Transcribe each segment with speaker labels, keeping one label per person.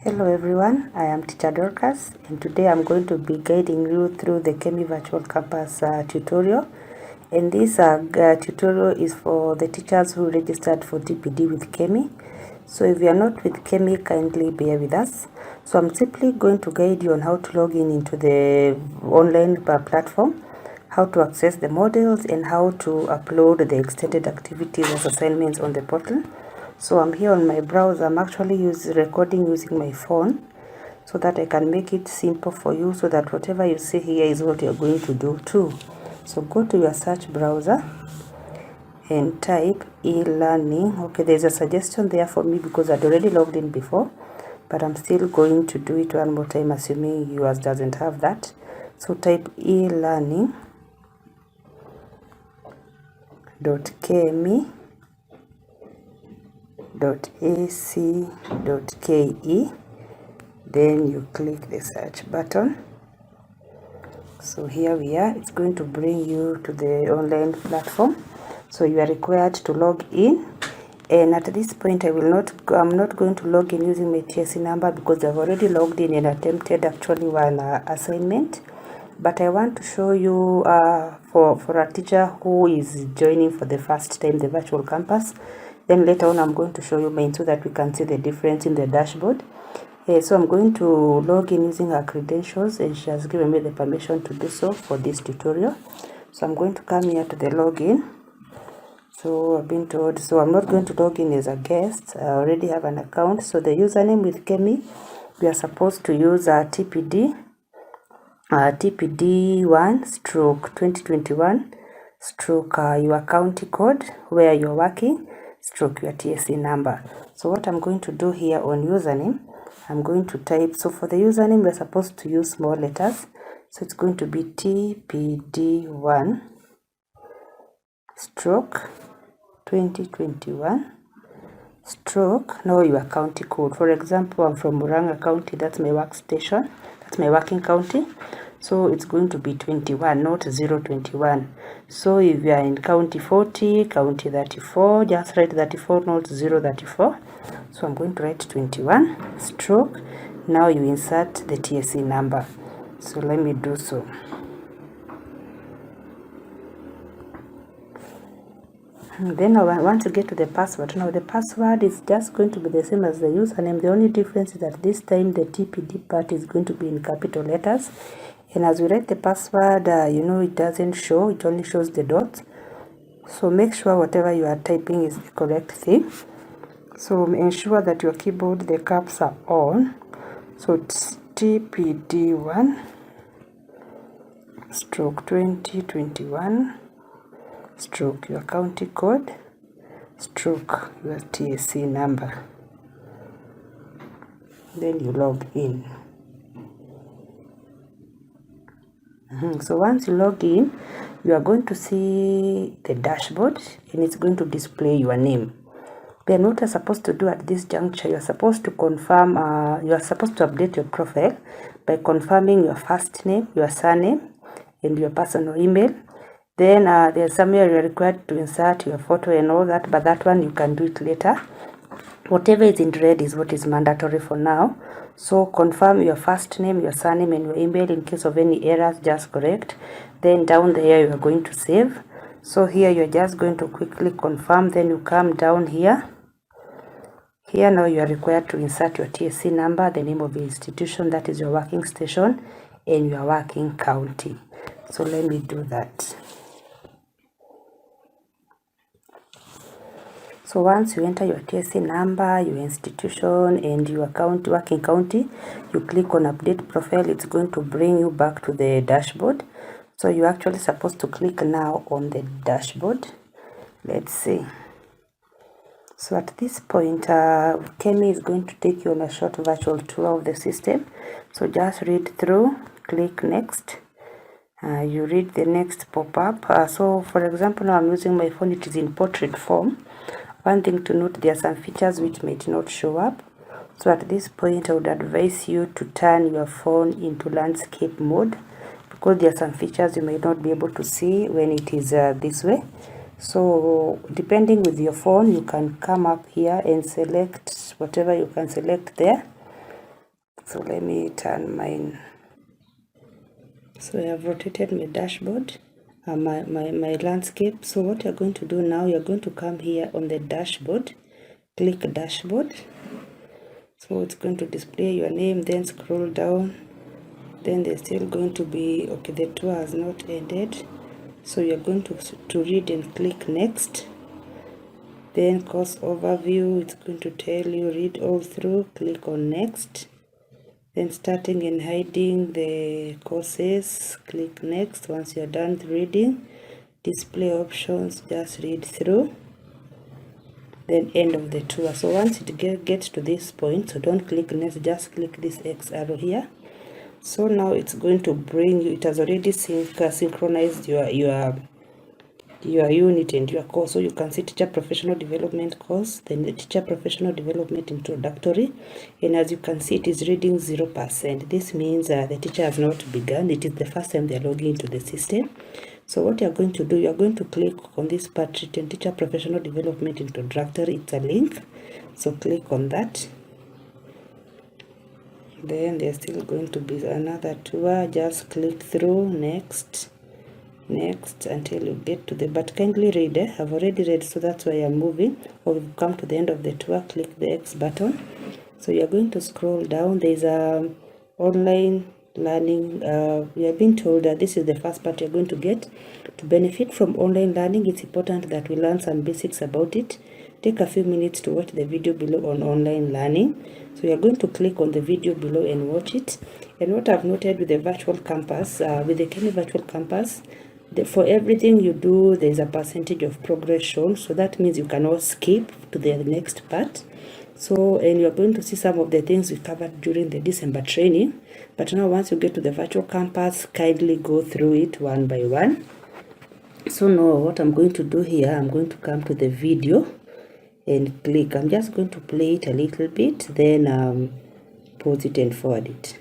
Speaker 1: Hello everyone, I am Teacher Dorcas and today I'm going to be guiding you through the Kemi Virtual Campus tutorial, and this tutorial is for the teachers who registered for TPD with Kemi. So if you are not with Kemi, kindly bear with us. So I'm simply going to guide you on how to log in into the online platform, how to access the models, and how to upload the extended activities as assignments on the portal. So I'm here on my browser. I'm actually recording using my phone so that I can make it simple for you, so that whatever you see here is what you're going to do too. So go to your search browser and type e-learning. Okay, there's a suggestion there for me because I'd already logged in before, but I'm still going to do it one more time, assuming yours doesn't have that. So type e-learning.kemi.ac.ke, then you click the search button. So here we are. It's going to bring you to the online platform. So you are required to log in, and at this point I'm not going to log in using my TSC number because I've already logged in and attempted actually one assignment. But I want to show you for a teacher who is joining for the first time the virtual campus. Then later on I'm going to show you mine so that we can see the difference in the dashboard. So I'm going to log in using her credentials, and she has given me the permission to do so for this tutorial. So I'm going to come here to the login. So I've been told, so I'm not going to log in as a guest. I already have an account. So the username with Kemi, we are supposed to use a TPD1 stroke 2021 stroke your county code where you're working stroke your TSC number. So what I'm going to do here on username, I'm going to type, so for the username we're supposed to use small letters, so it's going to be TPD1 stroke 2021 stroke now your county code. For example, I'm from Muranga County, that's my workstation, that's my working county, so it's going to be 21, not 021. So if you are in county 40, county 34, just write 34, not 034. So I'm going to write 21 stroke, now you insert the TSC number. So let me do so. Then once you get to the password, now the password is just going to be the same as the username. The only difference is that this time the TPD part is going to be in capital letters, and as we write the password, it doesn't show, it only shows the dots. So make sure whatever you are typing is the correct thing. So ensure that your keyboard, the caps are on. So it's TPD1 stroke 2021 stroke your county code stroke your TSC number. Then you log in. So once you log in, you are going to see the dashboard, and it's going to display your name. Then what you're supposed to do at this juncture, you're supposed to confirm, you are supposed to update your profile by confirming your first name, your surname, and your personal email. Then there's somewhere you're required to insert your photo and all that, but that one you can do it later. Whatever is in red is what is mandatory for now. So confirm your first name, your surname, and your email. In case of any errors, just correct. Then down there you are going to save. So here you're just going to quickly confirm. Then you come down here. Here now you are required to insert your TSC number, the name of the institution, that is your working station, and your working county. So let me do that. So once you enter your TSC number, your institution, and your working county, you click on update profile. It's going to bring you back to the dashboard. So you're actually supposed to click now on the dashboard. Let's see. So at this point, Kemi is going to take you on a short virtual tour of the system. So just read through, click next. You read the next pop-up. So for example, now I'm using my phone, it is in portrait form. One thing to note, there are some features which might not show up. So at this point, I would advise you to turn your phone into landscape mode, because there are some features you may not be able to see when it is this way. So depending with your phone, you can come up here and select whatever you can select there. So let me turn mine. So I have rotated my dashboard, my landscape. So what you're going to do now, you're going to come here on the dashboard, click dashboard. So it's going to display your name, then scroll down. Then there's still going to be, okay, the tour has not ended. So you're going to read and click next. Then course overview, it's going to tell you read all through, click on next. Then starting and hiding the courses, click next. Once you're done reading, display options, just read through. Then end of the tour. So once it gets to this point, so don't click next, just click this X arrow here. So now it's going to bring you, it has already synchronized your unit and your course. So you can see teacher professional development course, then the teacher professional development introductory, and as you can see, it is reading 0%. This means the teacher has not begun. It is the first time they are logging into the system. So what you are going to do, you are going to click on this part written teacher professional development introductory. It's a link, so click on that. Then there's still going to be another tour. Just click through next until you get to the, but kindly read. I've already read, so that's why I'm moving. Or we've come to the end of the tour, click the X button. So you're going to scroll down. There's a online learning. We have been told that this is the first part you're going to get. To benefit from online learning, it's important that we learn some basics about it. Take a few minutes to watch the video below on online learning. So you're going to click on the video below and watch it. And what I've noted with the virtual campus, with the Kemi virtual campus, for everything you do, there's a percentage of progress shown. So that means you cannot skip to the next part. So, and you're going to see some of the things we covered during the December training. But now once you get to the virtual campus, kindly go through it one by one. So now what I'm going to do here, I'm going to come to the video and click. I'm just going to play it a little bit, then pause it and forward it.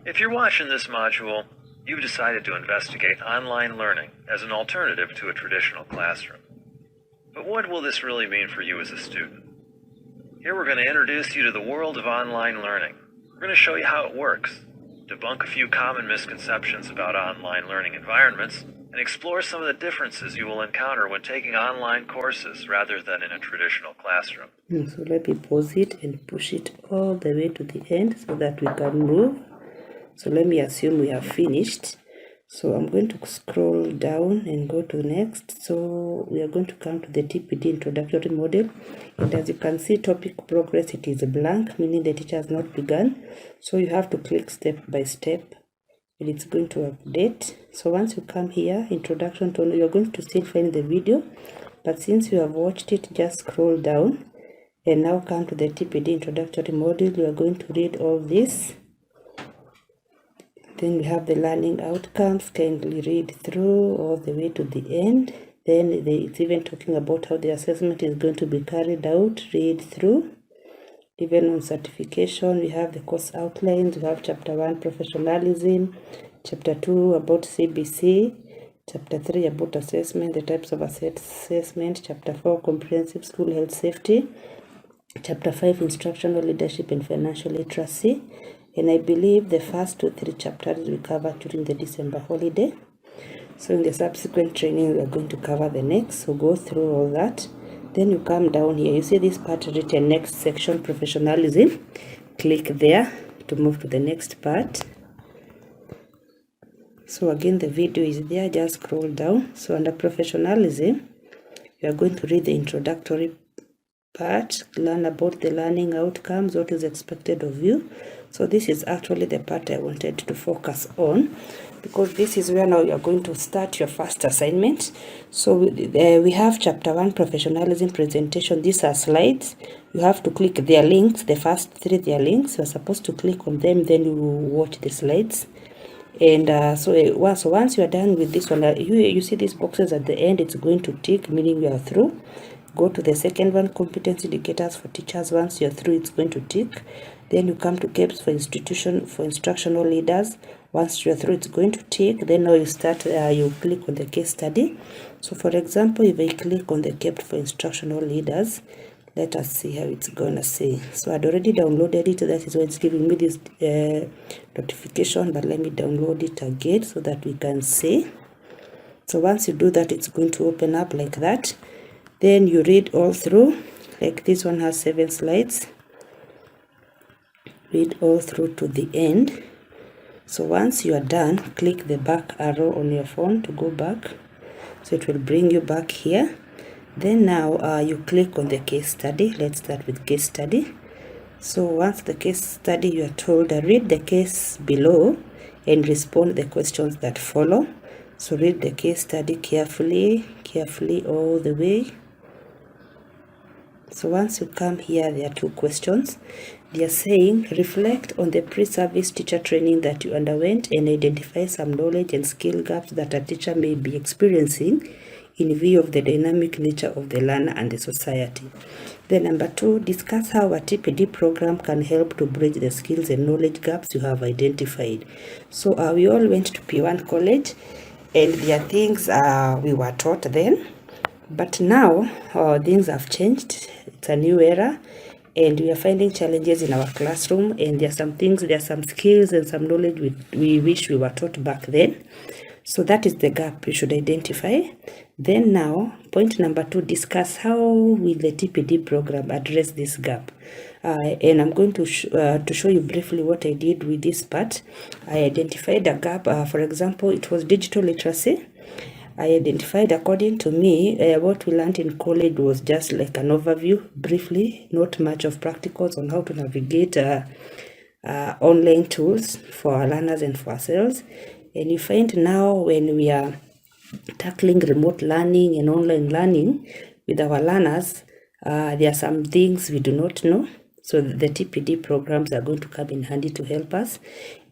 Speaker 2: If you're watching this module, you've decided to investigate online learning as an alternative to a traditional classroom. But what will this really mean for you as a student? Here we're going to introduce you to the world of online learning. We're going to show you how it works, debunk a few common misconceptions about online learning environments, and explore some of the differences you will encounter when taking online courses rather than in a traditional classroom.
Speaker 1: So let me pause it and push it all the way to the end so that we can move. So let me assume we have finished. So I'm going to scroll down and go to next. So we are going to come to the TPD introductory model. And as you can see, topic progress, it is blank, meaning the teacher has not begun. So you have to click step by step and it's going to update. So once you come here, introduction to, you're going to still find the video. But since you have watched it, just scroll down and now come to the TPD introductory module. You are going to read all this. Then we have the learning outcomes. Kindly read through all the way to the end. Then it's even talking about how the assessment is going to be carried out. Read through. Even on certification, we have the course outlines. We have chapter 1, professionalism. Chapter 2, about CBC. Chapter 3, about assessment, the types of assessment. Chapter 4, comprehensive school health safety. Chapter 5, instructional leadership and financial literacy. And I believe the first 2-3 chapters we covered during the December holiday. So in the subsequent training, we are going to cover the next. So go through all that. Then you come down here. You see this part written next section, professionalism. Click there to move to the next part. So again, the video is there. Just scroll down. So under professionalism, you are going to read the introductory part, learn about the learning outcomes, what is expected of you. So this is actually the part I wanted to focus on, because this is where now you are going to start your first assignment. So we have chapter 1, professionalism presentation. These are slides. You have to click their links. The first 3, their links. You're supposed to click on them, then you watch the slides. And so once you are done with this one, you see these boxes at the end. It's going to tick, meaning you are through. Go to the second one, competency indicators for teachers. Once you're through, it's going to tick. Then you come to gaps for instructional leaders. Once you're through, it's going to tick. Then now you start, you click on the case study. So for example, if I click on the gap for instructional leaders, let us see how it's gonna say. So I'd already downloaded it. That is why it's giving me this notification, but let me download it again so that we can see. So once you do that, it's going to open up like that. Then you read all through. Like this one has 7 slides. Read all through to the end. So once you are done, click the back arrow on your phone to go back. So it will bring you back here. Then now you click on the case study. Let's start with case study. So once the case study, you are told read the case below and respond the questions that follow. So read the case study carefully all the way. So once you come here, there are 2 questions. They are saying, reflect on the pre-service teacher training that you underwent and identify some knowledge and skill gaps that a teacher may be experiencing in view of the dynamic nature of the learner and the society. Then number 2, discuss how a TPD program can help to bridge the skills and knowledge gaps you have identified. So we all went to P1 college, and there are things we were taught then. But now things have changed. It's a new era, and we are finding challenges in our classroom, and there are some things, there are some skills and some knowledge we wish we were taught back then. So that is the gap you should identify. Then now, point number 2, discuss how will the TPD program address this gap. And I'm going to show you briefly what I did with this part. I identified a gap. For example, it was digital literacy. I identified, according to me, what we learned in college was just like an overview, briefly, not much of practicals on how to navigate online tools for our learners and for ourselves. And you find now when we are tackling remote learning and online learning with our learners, there are some things we do not know. So the TPD programs are going to come in handy to help us.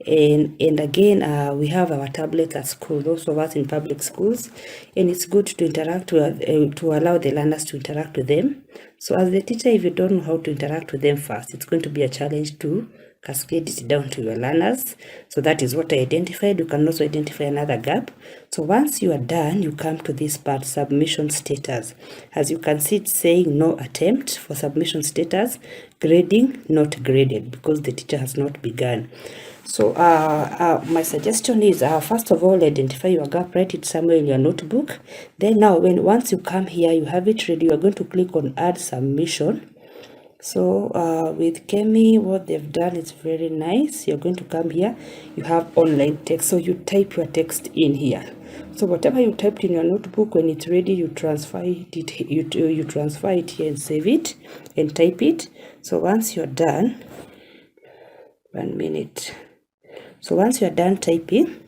Speaker 1: And again, we have our tablets at school, those of us in public schools, and it's good to interact with, to allow the learners to interact with them. So as the teacher, if you don't know how to interact with them first, it's going to be a challenge to cascade it down to your learners. So that is what I identified. You can also identify another gap. So once you are done, you come to this part, submission status. As you can see, it's saying no attempt for submission status, grading not graded, because the teacher has not begun. So my suggestion is, first of all, identify your gap, write it somewhere in your notebook. Then now, once you come here, you have it ready, you are going to click on add submission. So with Kemi, what they've done is very nice. You're going to come here, you have online text, so you type your text in here. So whatever you typed in your notebook, when it's ready, you transfer it. You transfer it here and save it and type it. So once you're done, 1 minute. So once you're done typing,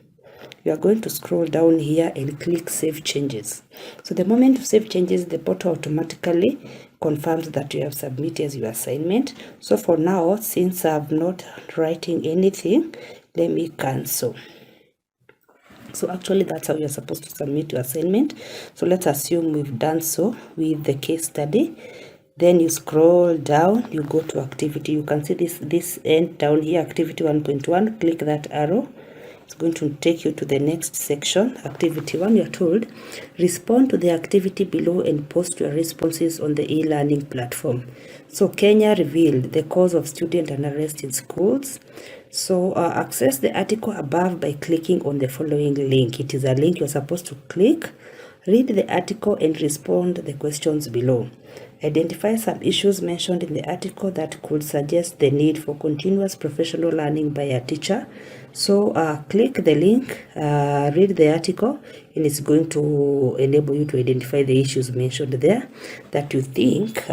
Speaker 1: you are going to scroll down here and click Save Changes. So the moment you save changes, the portal automatically confirms that you have submitted your assignment. So for now, since I'm not writing anything, let me cancel. So actually, that's how you're supposed to submit your assignment. So let's assume we've done so with the case study. Then you scroll down, you go to activity. You can see this end down here, activity 1.1. Click that arrow. It's going to take you to the next section. Activity 1, you're told, respond to the activity below and post your responses on the e-learning platform. So Kenya revealed the cause of student unrest in schools. So access the article above by clicking on the following link. It is a link you're supposed to click. Read the article and respond the questions below. Identify some issues mentioned in the article that could suggest the need for continuous professional learning by a teacher. So click the link, read the article, and it's going to enable you to identify the issues mentioned there that you think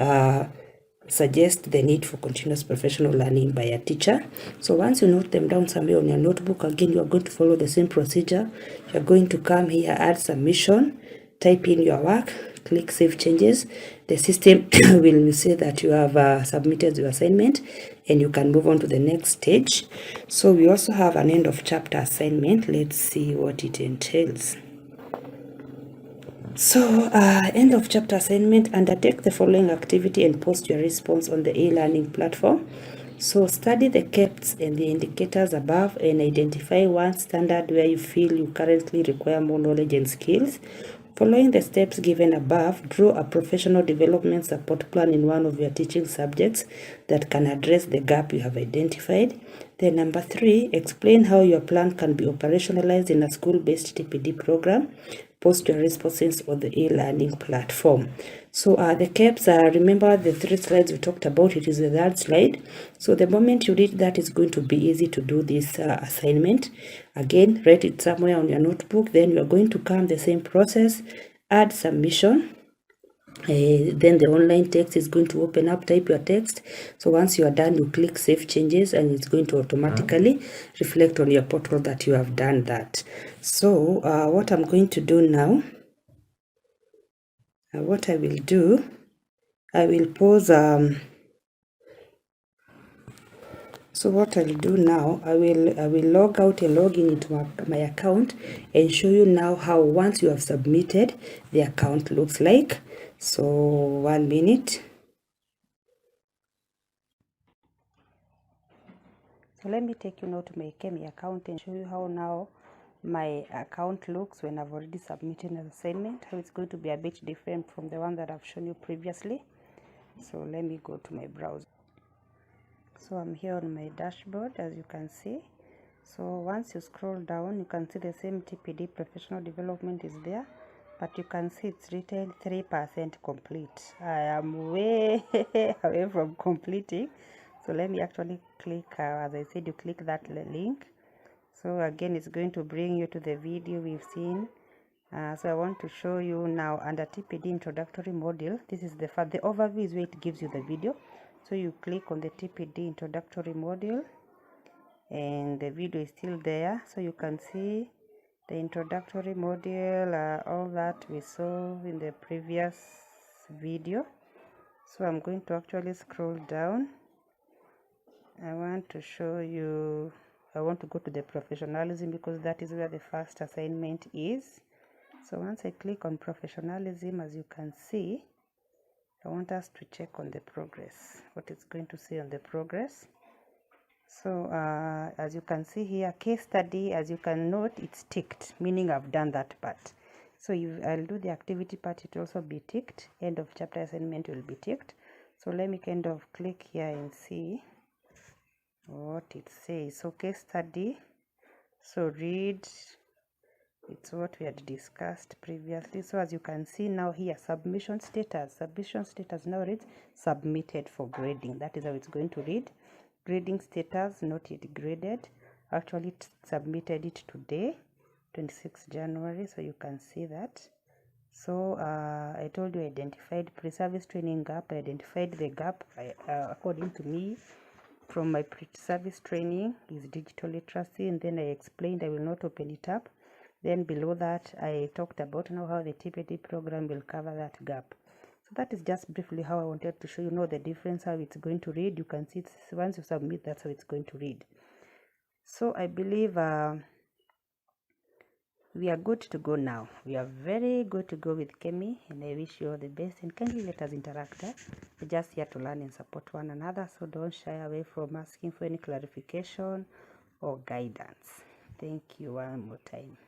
Speaker 1: suggest the need for continuous professional learning by a teacher. So once you note them down somewhere on your notebook, again, you are going to follow the same procedure. You're going to come here, add submission, type in your work, click Save Changes. The system will say that you have submitted your assignment and you can move on to the next stage. So we also have an end of chapter assignment. Let's see what it entails. So end of chapter assignment, undertake the following activity and post your response on the e-learning platform. So study the KEPs and the indicators above and identify one standard where you feel you currently require more knowledge and skills. Following the steps given above, draw a professional development support plan in one of your teaching subjects that can address the gap you have identified. Then number 3, explain how your plan can be operationalized in a school-based TPD program. Post your responses on the e-learning platform. So the KEPs, remember the 3 slides we talked about, it is the third slide. So the moment you read that, it's going to be easy to do this assignment. Again, write it somewhere on your notebook. Then you are going to come the same process, add submission. Then the online text is going to open up, type your text. So once you are done, you click save changes and it's going to automatically reflect on your portal that you have done that. So what I'm going to do now, what I will do, I will pause. So what I'll do now, I will log out and log in into my account and show you now how once you have submitted, the account looks like. So 1 minute. So let me take you now to my Kemi account and show you how now my account looks when I've already submitted an assignment, how it's going to be a bit different from the one that I've shown you previously. So let me go to my browser. So I'm here on my dashboard, as you can see. So once you scroll down, you can see the same TPD professional development is there, but you can see it's written 3% complete. I am way away from completing. So let me actually click, as I said, you click that link. So again, it's going to bring you to the video we've seen. So I want to show you now under TPD introductory module. This is the overview is where it gives you the video. So you click on the TPD introductory module and the video is still there. So you can see the introductory module, all that we saw in the previous video. So I'm going to actually scroll down. I want to show you, I want to go to the professionalism because that is where the first assignment is. So once I click on professionalism, as you can see, I want us to check on the progress, what it's going to say on the progress. So as you can see here, case study, as you can note, it's ticked, meaning I've done that part. So I'll do the activity part, it will also be ticked. End of chapter assignment will be ticked. So let me kind of click here and see what it says. So case study, so read, it's what we had discussed previously. So as you can see now here, submission status now reads submitted for grading. That is how it's going to read. Grading status not yet graded. Actually submitted it today, 26 January, so you can see that. So I told you I identified pre-service training gap. I identified the gap according to me from my pre-service training is digital literacy, and then I explained I will not open it up. Then below that I talked about now how the TPD program will cover that gap. So that is just briefly how I wanted to show you the difference, how it's going to read. You can see once you submit, that's how it's going to read. So I believe we are good to go now. We are very good to go with Kemi, and I wish you all the best. And kindly let us interact. We're just here to learn and support one another, so don't shy away from asking for any clarification or guidance. Thank you one more time.